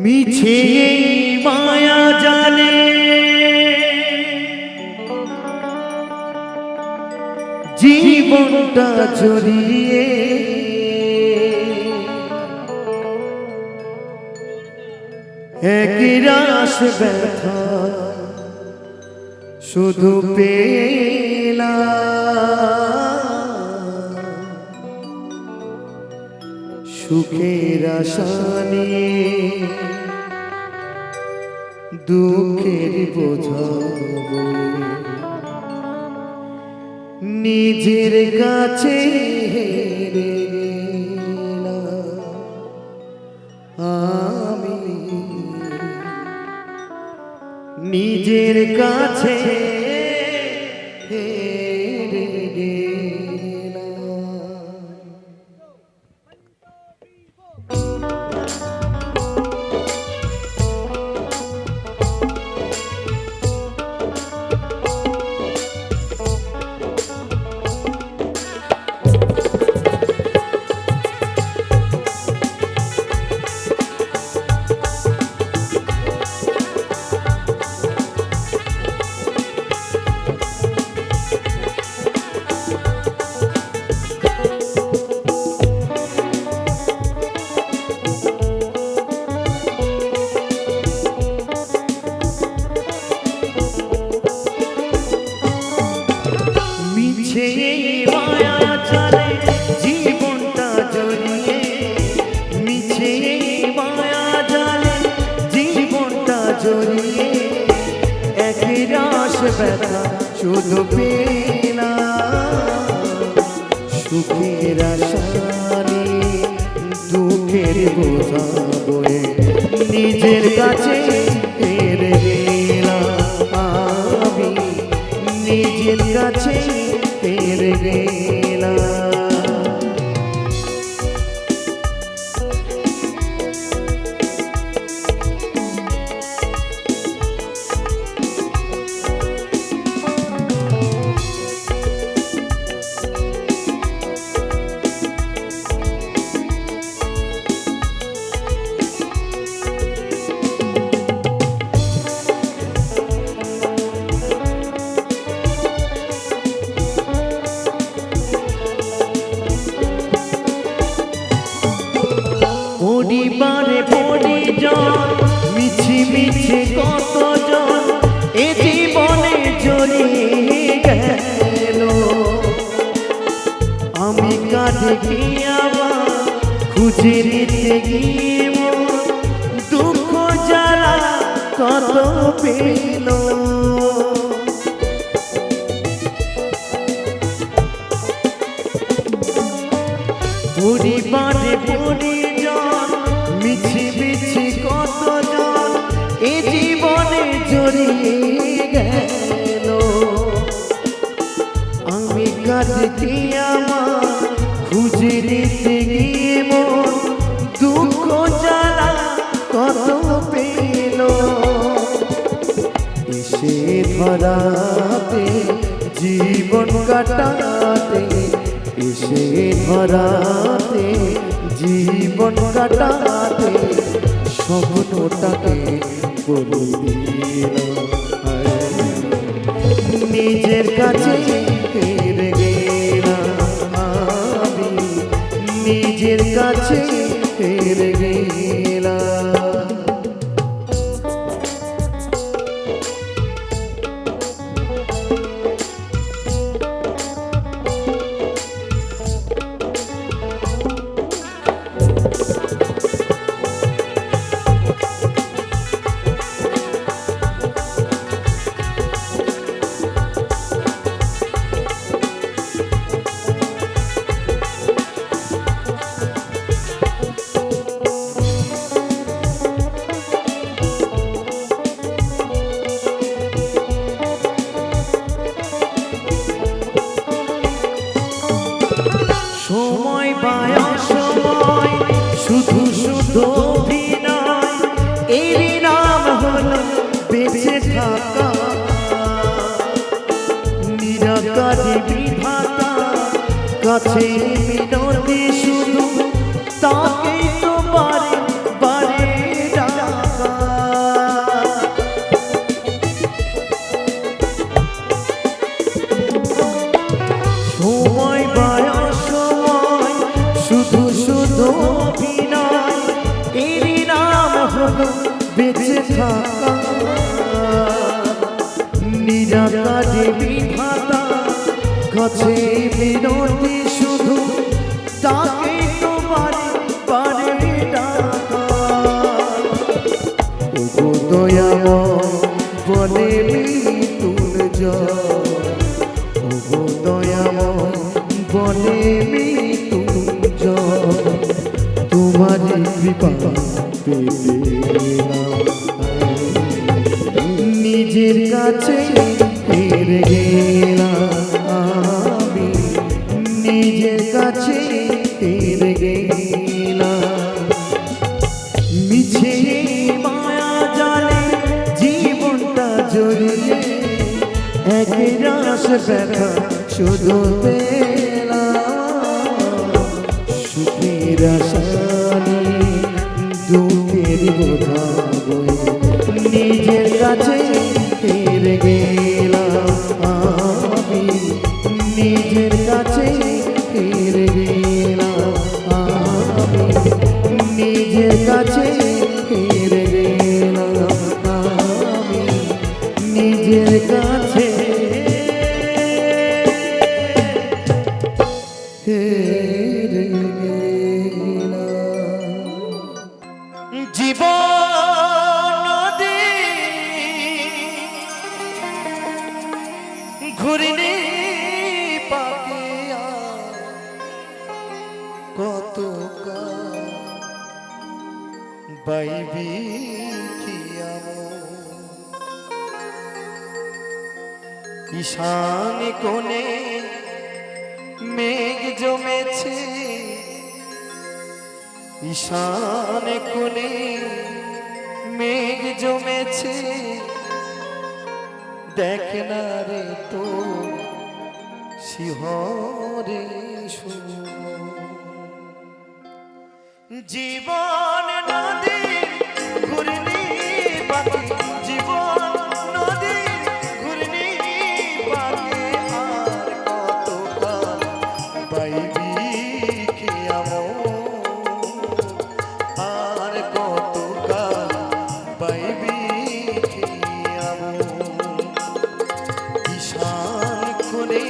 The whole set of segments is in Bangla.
মিছে মায়া জালে জীবনটা জড়িয়ে একই রাস ব্যথা শুধু পেলাম সুখের আশা নিয়ে দুঃখের বোঝা নিজের কাছে হেরে গেলাম আমি নিজের কাছে হেরে গেলাম। মিছে মায়া জালে জীবনটা জড়িয়ে মিছে মায়া জালে জীবনটা জড়িয়ে একই রাস ব্যথা শুধু পেলাম সুখের আশা নিয়ে দুঃখের বোঝা বয়ে নিজের কাছে হেরে গেলাম আমি নিজের কাছে হেরে গেলাম। পরিবারে পরিজন মিছি মিছি কতজন এ জীবনে জড়িয়ে গেল আমি কাঁধে গিয়ে আবার খুঁজে নিতে গিয়ে দুঃখ জ্বালা কত পেল পরিবারে পরিজন মিছি মিছি কতজন এ জীবনে জড়িয়ে গেল আমি কাছে আমার খুঁজে নিতে গিয়ে মন দুঃখ জ্বালা কত পেল এসে ধরাতে জীবন কাটাতে এসে ধরাতে জীবন কাটাতে স্বপ্নটাকে বলে দিলাম নিজের কাছে হেরে গেলাম আমি নিজের কাছে হেরে গেলাম। সময় পায়া সময় শুধু শুধু অভিনয় এরই নাম হলো বেঁচে থাকা নিরাকারী বিধাতা কাছে মিনতি শুধু তাকে তো বারে বারে হলো বেঁচে থাকা নিরাকারে বিধাতা কাছে বিনতি শুধু তাকে তোমার পারে ডাকা ওগো দয়াময় বলে মৃত্যুর জয় ওগো দয়াময় বলে মৃত্যুর জয় তোমার কৃপা পেতে নিজের কাছে ফিরে গেলাম আমি নিজের কাছে ফিরে গেলাম মিছে মায়া জালে জীবনটা জড়িয়ে এক রাস ব্যথা শুধু পেলাম সুখের আশা নিয়ে দুঃখের বোঝা বয়ে নিজের কাছে ফিরে গেলাম আমি নিজের কাছে ফিরে গেলাম আমি নিজের কাছে ফিরে গেলাম আমি নিজের কাছে ফিরে গেলাম জীবন ঘুরিনি পাপিয়া কত বাইবি ঈশান কোণে মেঘ জমেছে ঈশান কোণে মেঘ জমেছে দেখ না রে তো শিহরে জীবন নদী ঘুরনি পাখি জীবন নদী ঘুরনি পাখি আর কত কাল বাইবি খেয়ামো আর কত কাল বাইবি খেয়ামো ঈশান কোণে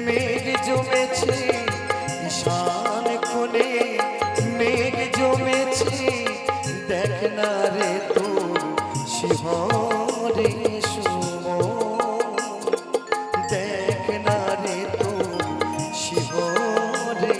মেঘ জমেছে ঈশান কোণে মেঘ জমেছে দেখ না রে তোর শিহরে দেখ না রে তোর শিহরে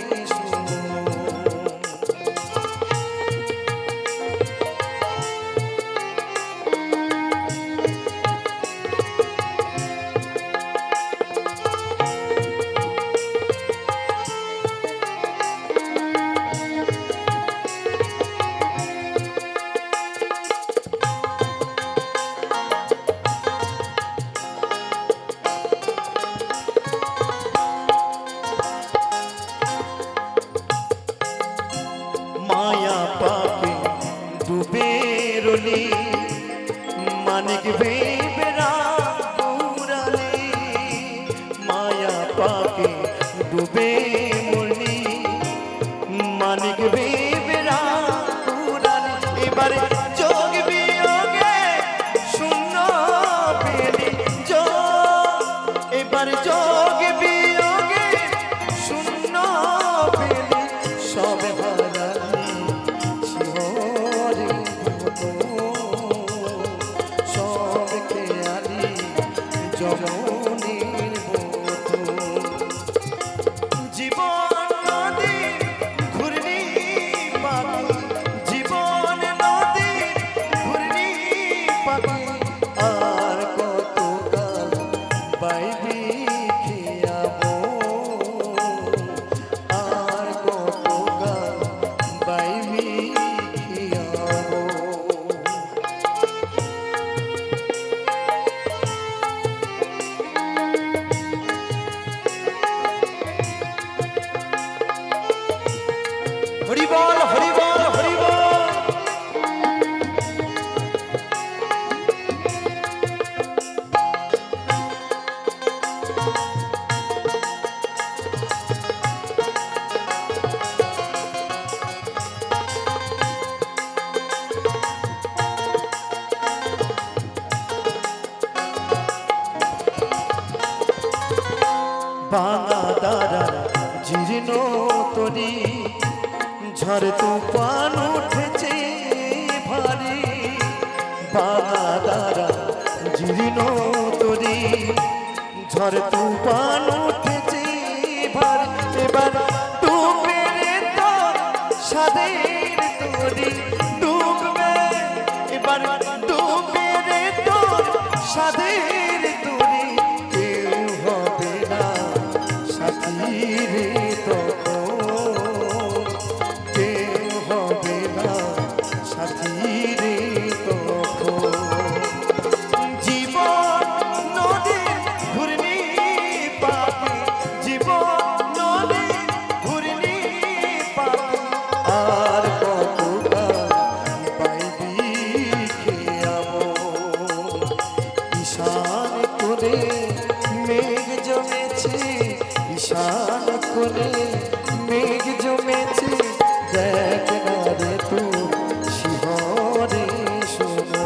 মায়া পাকে ডুবে রলি মানিক বেবরা পুরালি মায়া পাকে ডুবে মরলি মানিক বেবরা পুরালি এবারে যোগ বিয়োগে শূন্য পেলি এবারে যোগ বিয়োগে শূন্য পেলি সবে জীবন নদী ঘুরনি পাখি জীবন নদী ভাঙা দ্বারা জীর্ণ তরি ঝড় তুফান উঠেছে ভারী ভাঙা দ্বারা জীর্ণ তরি ঝড় তুফান উঠেছে ভারী এবার ডুবে রে তোর সাদের তরি ডুববে এবার ডুবে রে তোর সাদের তরি কেউ হবে না সাথী রে তখন কেউ হবে না সাথী রে তখন জীবন নদীর ঘূর্ণি পাখি জীবন নদীর ঘূর্ণি পাখি আর কতটা পাইবি খেয়াবো ঈশান করে মেঘ জমেছে ঈশান করে মেঘ জমেছে দেখ না রে তুই শিহরে শোনো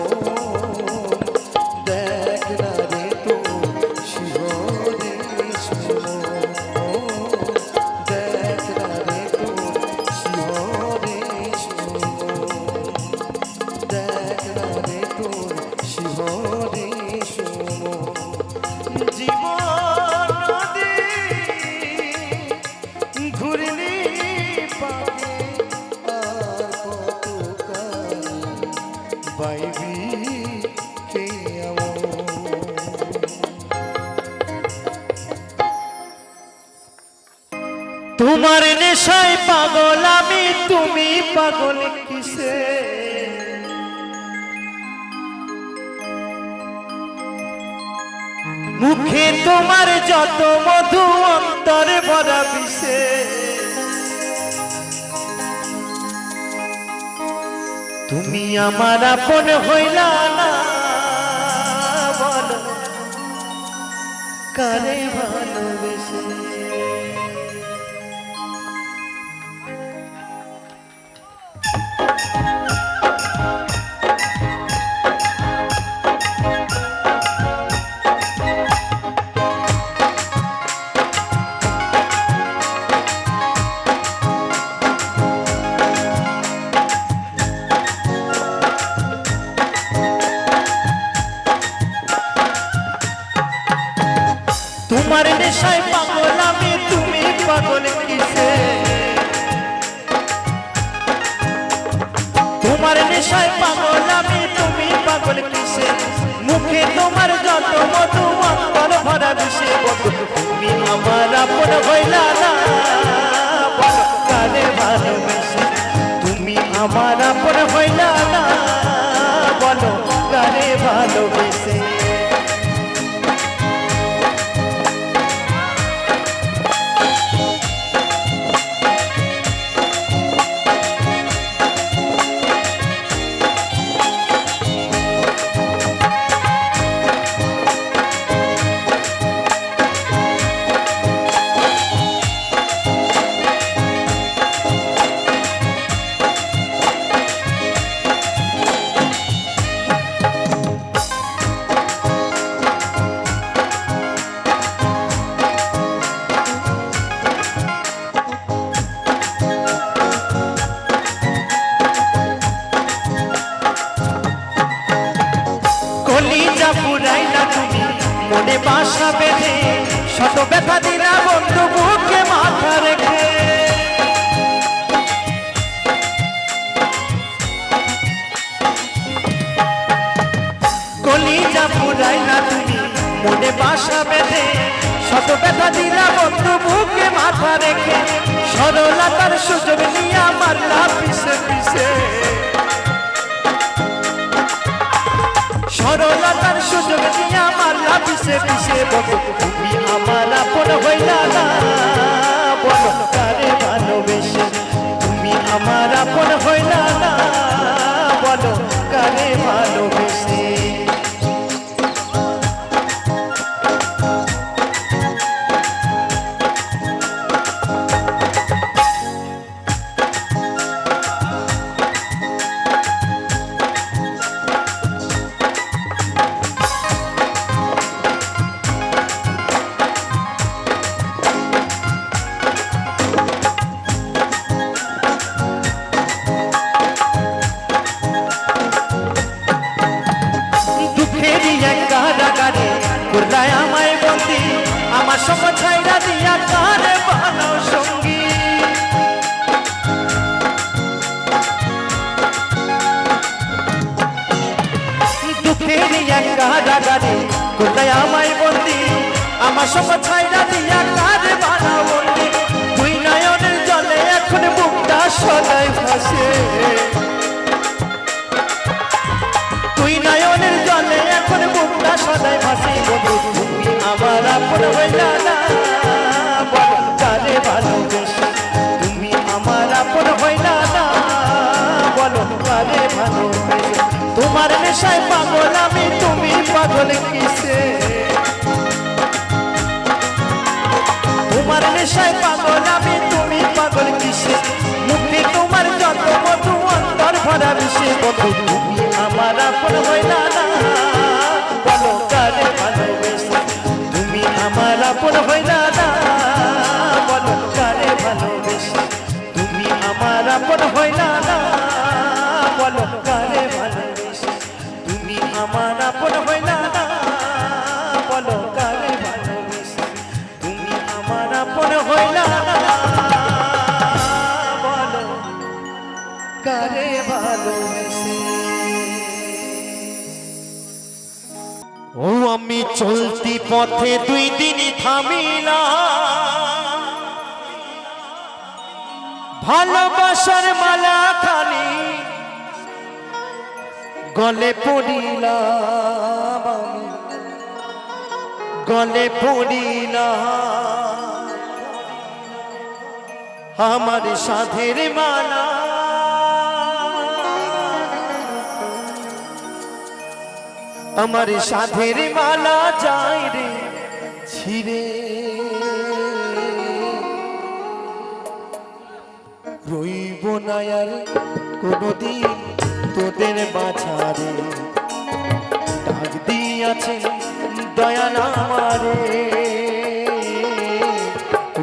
দেখ না রে তুই শিহরে শোনো দেখ না রে তুই শিহরে শোনো দেখ না রে তুই শিহরে শোনো জীবন নদী ঘুরলি পাবে আর কতকাল পাইবি কে তোমার নেশায় পাগল আমি তুমি পাগল কিসে মুখে তোমার যত মধু অন্তরে ভরা বিষে তুমি আমার আপন হইলা না বলো কারে ভালোবেসে তোমার নেশায় পাগল আমি তুমি পাগল কিসে তোমার নেশায় পাগল আমি তুমি পাগল কিসে মুখে তোমার যত মধু অন্তর ভরা বিষে তুমি আমার আপন হইলা না বলো কারে ভালোবেসে তুমি আমার আপন হইলা না বলো কারে ভালোবেসে মনে বাসা বেঁধে শত ব্যথা দিলা বন্ধু বুকে মাথা রেখে কলিজা পুরাইলা তুমি মনে বাসা বেঁধে শত ব্যথা দিলা বন্ধু বুকে মাথা রেখে সরলতার সুযোগ নিয়ে মারলা পিছে পিছে সরলতার সুযোগ নিয়ে মারলা পিছে পিছে বলো তুমি আমার আপন হইলা না বলো কারে ভালোবেসে তুমি আমার আপন হইলা না বলো কারে ভালোবেসে সম ছাইরা দিয়া কারে বানাও সঙ্গী দুঃখের একা রাগারে কোথায় আমায় বন্দি আমার সম ছাইরা দিয়া কারে বানাও বন্দি তুই নয়নের জলে এখন বুকটা সদাই ভাসে তুই নয়নের জলে এখন বুকটা সদাই ভাসে বন্ধু তুমি আমার আপন হইলা না বল কারে ভালোবেসে তুমি আমার আপন হইলা না বলো কারে ভালোবেসে তোমার নেশায় পাগল আমি তুমি পাগল কিসে তোমার নেশায় পাগল আমি তুমি পাগল কিসে মুখে তোমার যত মধু অন্তর ভরা বিষে বন্ধু তুমি আমার আপন হইলা না বলো কারে ভালোবেসে তুমি আমার আপন হইলা না বলো কারে ভালোবেসে তুমি আমার আপন হইলা না বলো কারে ভালোবেসে তুমি আমার আপন হইলা না বলো কারে ভালোবেসে তুমি আমার আপন হইলা না বলো কারে ভালোবেসে ও আমি চলতি পথে দুই দিনই থামিলাম ভালোবাসার মালা খানি গলে পড়িলাম আমি গলে পড়িলাম আমার সাধের মালা আমার সাধের মালা যায় রে ছিড়ে রইব না আর কোনদিন তোদের বাছারে ডাক দিয়াছে দয়াল আমারে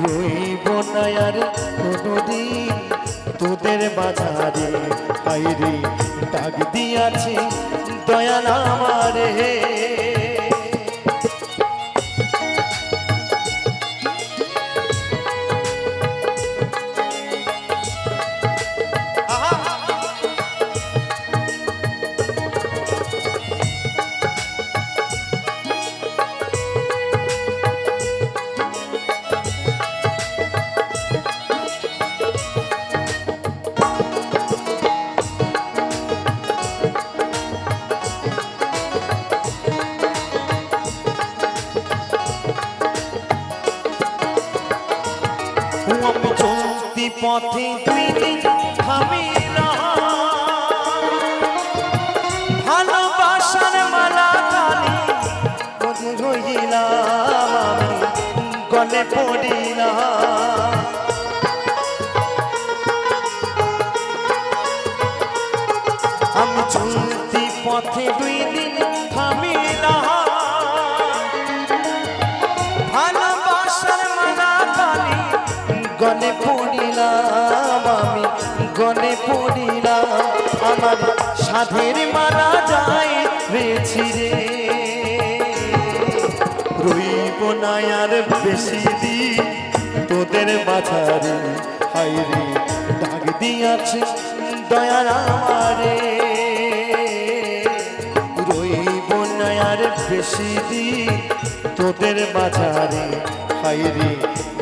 রইব না আর কোনদিন তোদের বাছারে হায়রে ডাক দিয়াছে দয়াল আমারে আমি চলতি পথে দুই দিন থামিলাম ভালোবাসার মালা খানি গলে রইলাম আমি গলে পড়িলাম আমি চলতি পথে দুই দিন থামিলাম ভালোবাসার মালা খানি গলে পড়িলাম আমি গলে পড়িলাম আমার সাধের মারা যায় রে ছিড়ে রইব না আর বেশি দিন তোদের বাছারে হায়রে ডাক দিয়াছে দয়াল আমারে রইব না আর বেশি দিন তোদের বাছারে হায়রে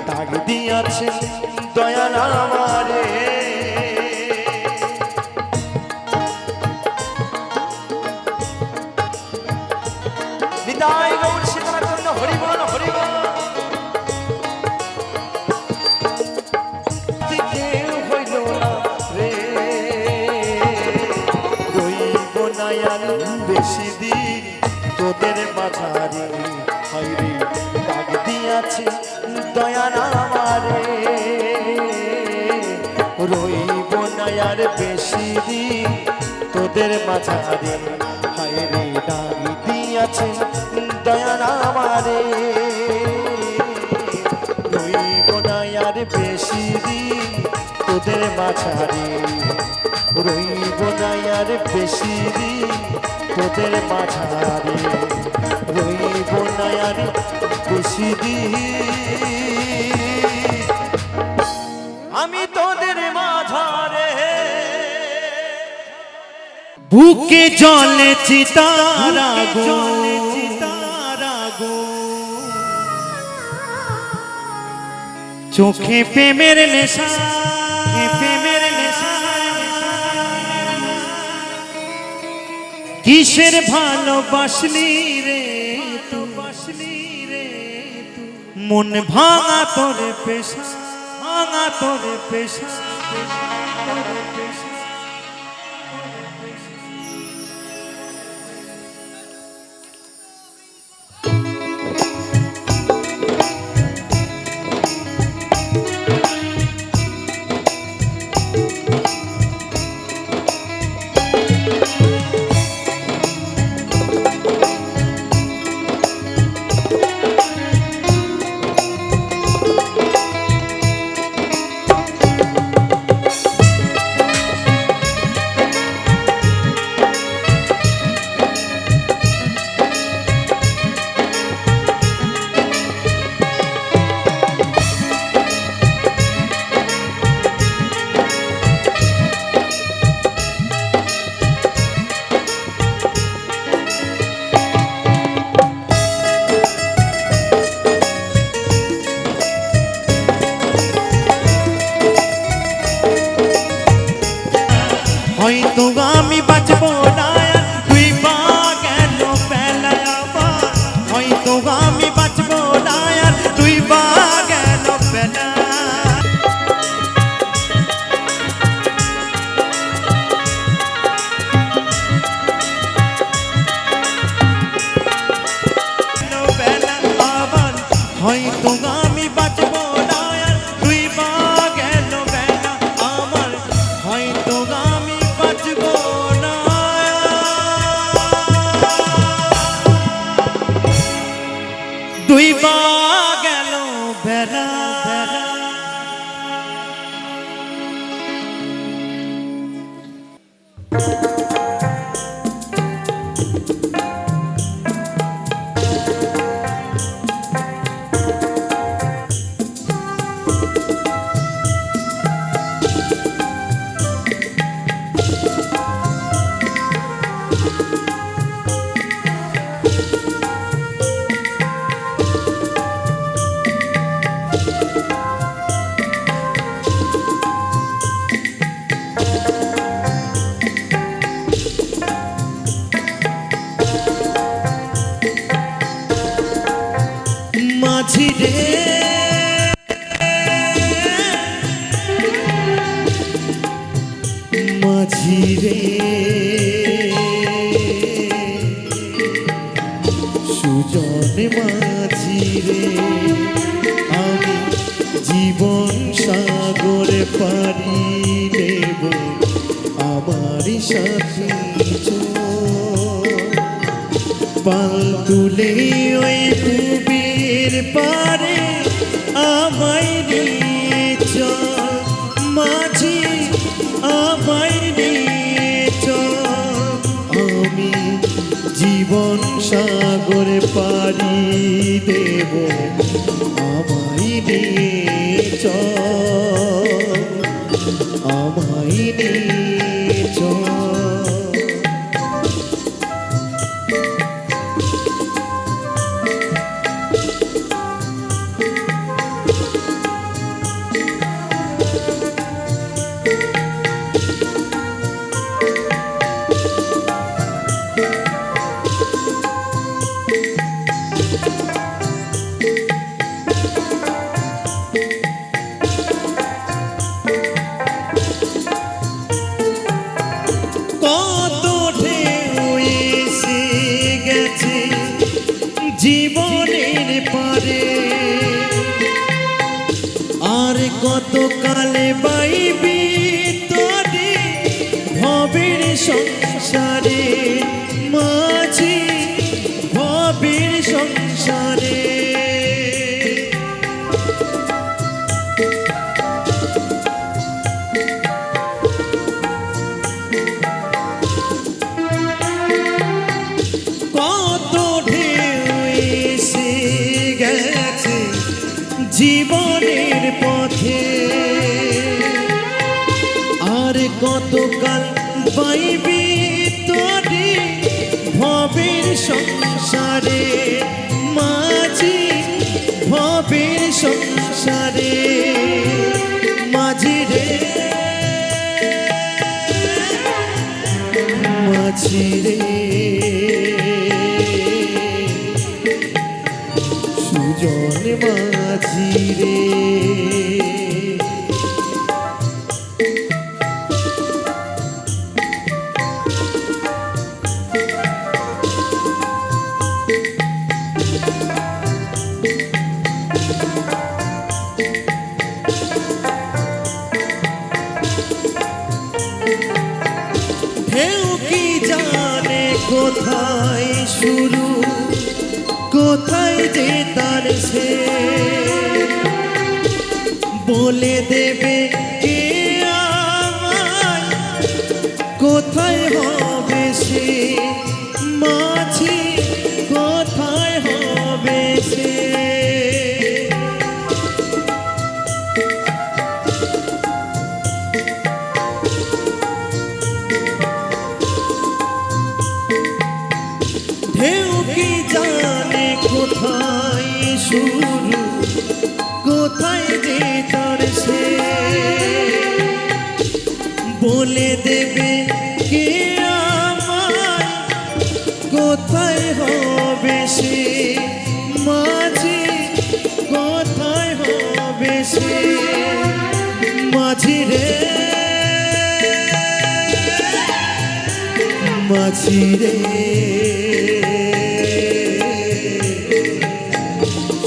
ডাক দিয়াছে দয়াল আমারে বিদায় গৌর সীতার জন্য হরিবল হরিবল কেউ হইল না রে রইব না আর বেশি দিন তোদের মাঝারে হায়রে ডাক দিয়াছে দয়াল আমারে রইব না আর বেশি দিন তোদের মাঝারে হায়রে ডাক দিয়াছে দয়াল আমারে রইব না আর বেশি দিন তোদের মাঝারে রইব না আর বেশি দিন তোদের মাঝারে রইব না আর বেশি দিন আমি তোদের মাঝারে বুকে জলে চিতারা গো চোখে প্রেমের নেশা কিসের ভালোবাসলি রে মন ভাঙা তোর পেশা হয়তো আমি বাঁচবো না তুই পা গেল বেলায় আবার হয়তো আমি বাঁচবো না তুই পা গেল বেলা আবার হয়তো আমি বাঁচবো না তুই পা গেল বেলা আমার হয়তো আমি দুই পা গেল বেলা মাঝি রে মাঝি রে সুজন মাঝি রে আমি জীবন সাগরে পারি নেব আমার সাথী পাল তুলে ওই পুবের পারে আমায় নিয়ে চল মাঝি আমায় নিয়ে চল আমি জীবন সাগরে পারি দেব আমায় নিয়ে চল আমায় নিয়ে চল জীবনের পারে আর কত কালে বাইবি তোরে ভবের সংসারে মাঝি ভবের সংসারে সংসারে মাঝি ভবের সংসারে মাঝি রে মাঝি রে সুজন মাঝি রে কোথায় শুরু কোথায় যে তার শেষ বলে দেবে কে আমায় কোথায় হবে সে মাঝি কোথায় হবে সে কোথায় শুরু কোথায় যে তার শেষ বলে দেবে কে আমায় কোথায় হবে সে মাঝি কোথায় হবে সে মাঝি রে মাঝি রে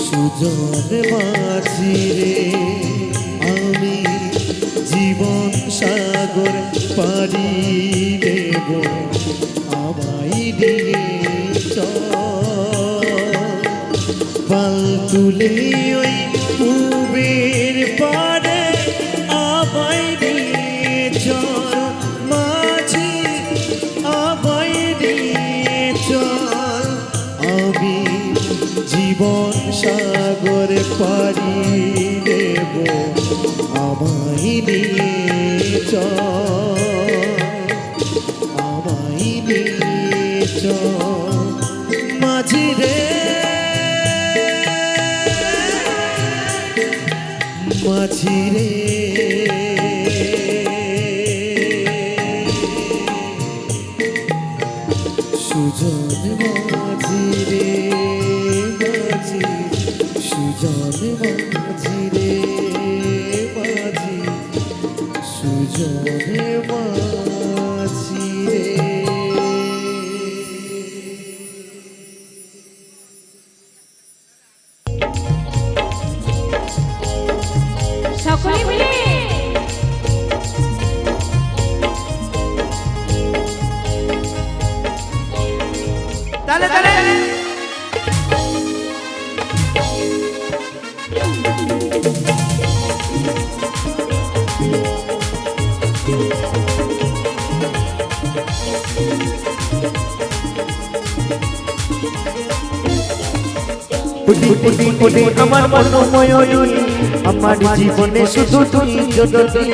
সুজন মাঝি রে আমি জীবন সাগর পাড়ি দেব আমায় দিয়ে চল পাল তুলে ওই পুবের পাড়ে আমায় দিয়ে চল মাঝি আমায় দিয়ে চল আমি জীবন সাগর পাড়ি দেব আমায় নিয়ে চল আমায় নিয়ে চল মাঝি রে মাঝি রে সুজন মাঝি রে সুজন মাঝি রে মাঝি সুজন মাঝি রে সকলে মিলে তালে তালে আমার মনোময়ী আমার জীবনে শুধু তুই জননী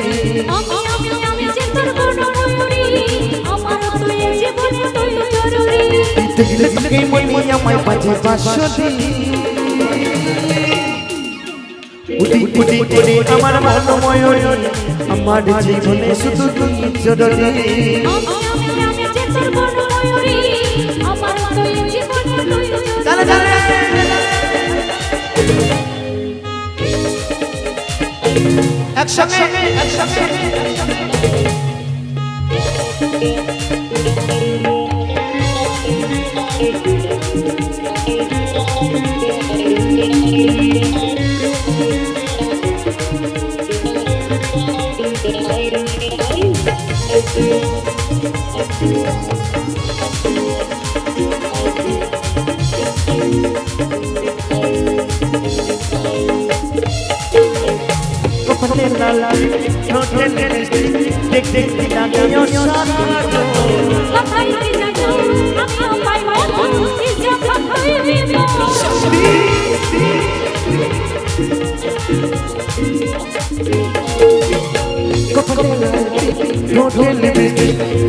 আমি যে তোর মনোময়ূরী আমার তুই জীবনে তুই জরুরি তুই মনি আমায় বাজে বাঁশি উঠি আমার মনোময়ী আমার জীবনে শুধু তুই জননী আমি যে তোর মনোময়ূরী আমার তুই জীবনে তুই চলে চলে একসঙ্গে একসঙ্গে দেখ দেখ লাগিও সাগর কথাই কি জানো আমিও পাই মন ইচ্ছা কথাই বিনো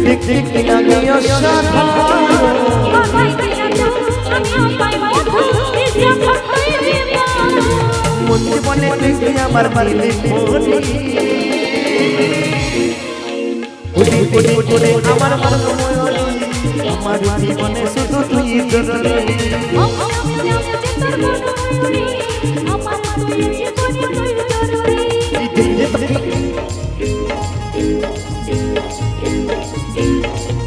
দেখ দেখ লাগিও সাগর কথাই কি জানো তুই আমার দিলে মনি কোটি কোটি করে আমার মন ময়ূরী আমার জীবনে শুধু তুই জরুরি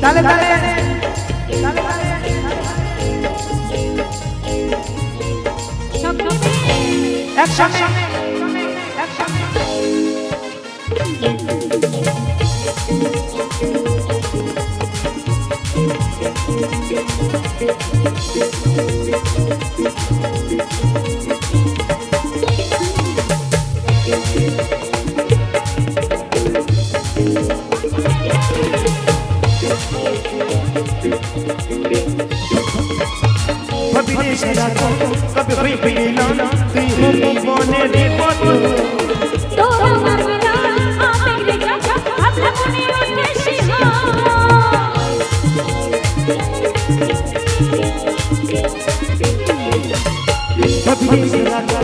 তালে তালে একসাথে कभी सजा को कभी कोई ना तू हो मोने रे मत तो हमरा आमेरे जा अपना मने उठे सिहा कभी सजा को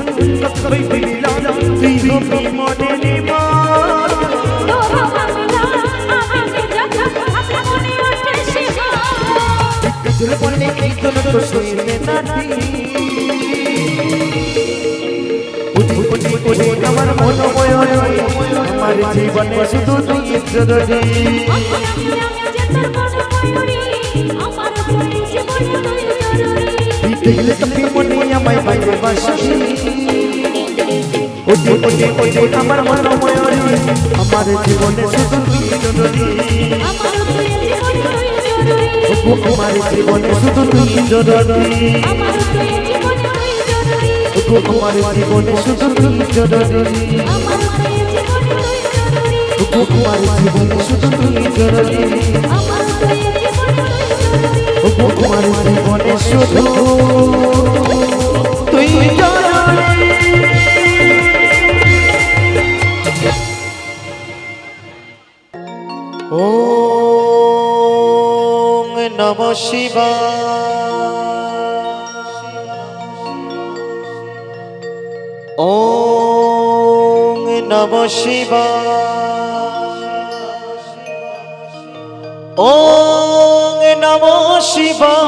कभी कोई ना तू हो मोने रे मत तो हमरा आमेरे जा अपना मने उठे सिहा तुझे बोलने की तो सुनने ना थी उठी उठी उठी আমার মন ময়ূরী আমার জীবনে শুধু তুই জরুরি দিলে তুমি মনে আমায় বাইরে বাসি উঠি উঠি উঠি আমার মন ময়ূরী আমার জীবনে শুধু তুই জরুরি আমার জীবনে শুধু তুই জরুরি আমার জীবনে শুধু তুই জরুরি আমার জীবনে শুধু তুই জরুরি আমার জীবনে শুধু তুই জরুরি ওম নমঃ শিবায় ওম নমঃ শিবায় ওম নমঃ শিবায়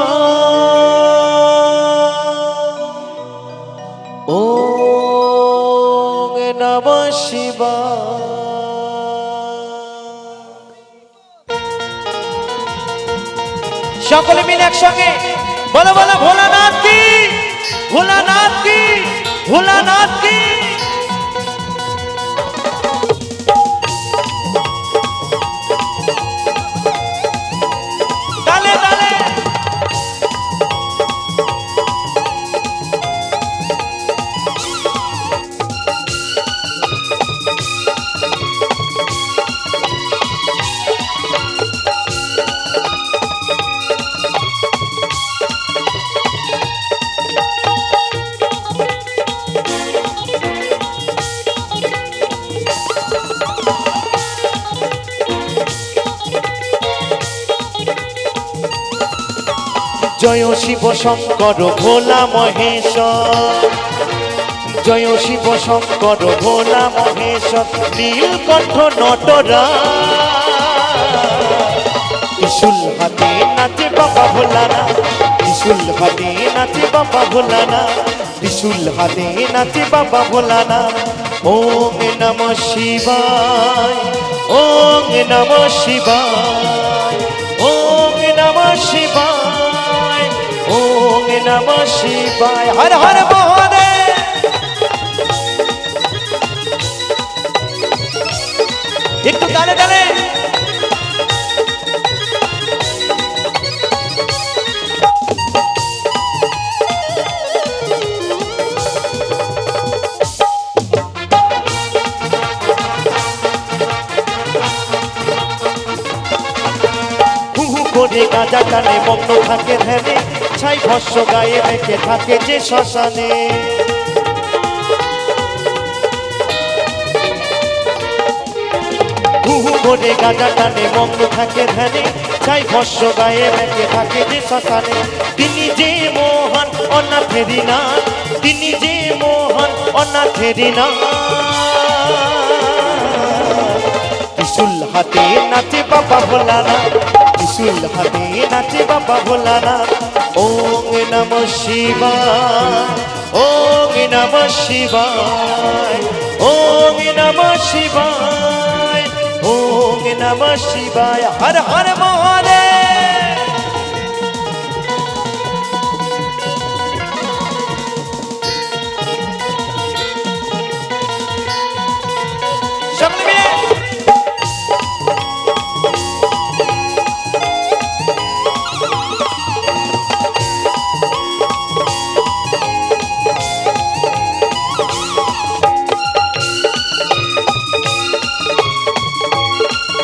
ওম নমঃ শিবায় সকলে মিলে একসঙ্গে বলো বলো ভোলানাথ কি ভোলানাথ কি ভোলানাথ কি তালে তালে জয় শিব শঙ্কর ভোলা মহেশ্বর জয় শিব শঙ্কর ভোলা মহেশ্বর নীলকণ্ঠ নটরা ত্রিশূল হাতে নাচে বাবা ভোলানা ত্রিশূল হাতে নাচে বাবা ভোলানা ত্রিশূল হাতে নাচে বাবা ভোলানা ওম নমঃ শিবায় ওম নমঃ শিবায় ওম নমঃ শিবায় ওম নমঃ শিবায় হর হর মহাদেব একটু গানে গানে করে গাঁজা টানে মগ্ন থাকে ধ্যানে ছাই ভস্য গায়ে মেখে থাকে যে শ্মশানে হুহু করে গাঁজা টানে মগ্ন থাকে ধ্যানে ছাই ভস্য গায়ে মেখে থাকে যে শ্মশানে। তিনি যে মহান অনাথেরি না, তিনি যে মহান অনাথেরি না। ত্রিশূল হাতে নাচে বাবা ভোলানাথ, ত্রিশূল হাতে নাচে বাবা ভোলানাথ। ওং নমঃ শিবায়, ওং নমঃ শিবায়, ওং নমঃ শিবায়, ওং নমঃ শিবায়। হর হর মহাদেব। সকলে মিলে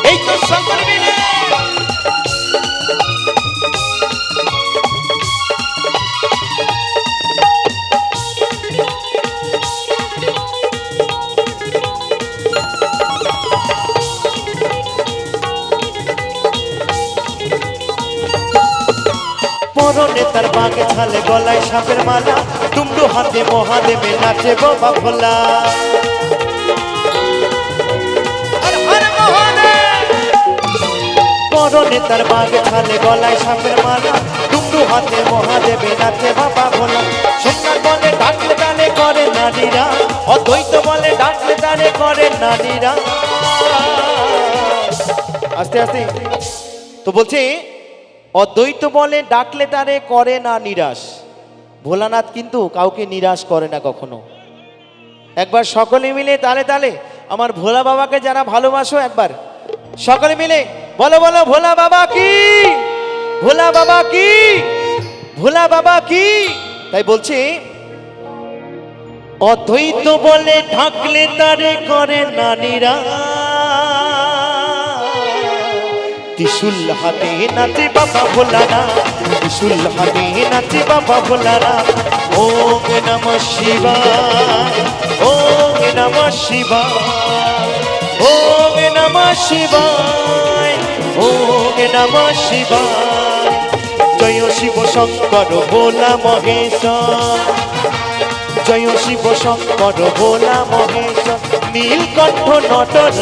এই তো সকলে মিলে পরনে তার বাগে ছালে, গলায় সাপের মালা, ডুমডু হাতে মহাদেবে নাচে বাবা ভোলা। হর হর মহাদেব। পরনে তার বাগে ছালে, গলায় সাপের মালা, ডুমডু হাতে মহাদেবে নাচে বাবা ভোলা। সোমনাথ বলে ডাকলে তালে করে নারীরা, অদ্বৈত বলে ডাকলে তালে করে নারীরা। আস্তে আস্তে তো বলছে অদ্বৈত বলে ডাকলে তারে করে না নিরাশ। ভোলানাথ কিন্তু কাউকে নিরাশ করে না কখনো। একবার সকলে মিলে তালে তালে আমার ভোলা বাবাকে যারা ভালোবাসো একবার সকলে মিলে বলো বলো ভোলা বাবা কি, ভোলা বাবা কি, ভোলা বাবা কি। তাই বলছি অদ্বৈত বলে ঢাকলে তারে করে না নিরাশ। ত্রিশূল হাতে নাচে বাবা ভোলানাথ, ত্রিশূল হাতে নাচে বাবা ভোলানাথ। ওং নমঃ শিবায়, ওং নমঃ শিবায়, ওং নমঃ শিবায়, ওং নমঃ শিবায়। জয় শিব শঙ্কর ভোলা মহেশ্বর, জয় শিব শঙ্কর ভোলা মহেশ্বর। নীলকণ্ঠ নটরাজ,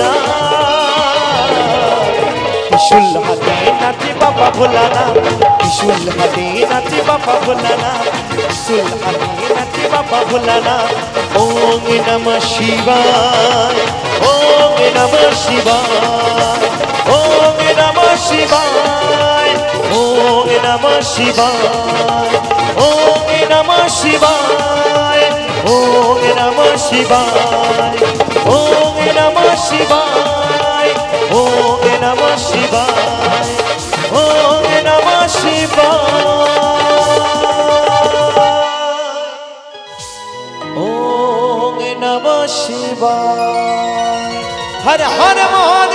ত্রিশূল হাতে নাচে বাবা ভোলানাথ, ত্রিশূল হাতে নাচে বাবা ভোলানাথ, ত্রিশূল হাতে নাচে বাবা ভোলানাথ। ওং নমঃ শিবায়, ওং নমঃ শিবায়, ওং নমঃ শিবায়, ওং নমঃ শিবায়, ওং নমঃ শিবায়, ওং নমঃ শিবায়, ওং নমঃ শিবায়, ওং নমঃ শিবায়, ওং নমঃ শিবায়, ওং নমঃ শিবায়। হর হর মহাদেব।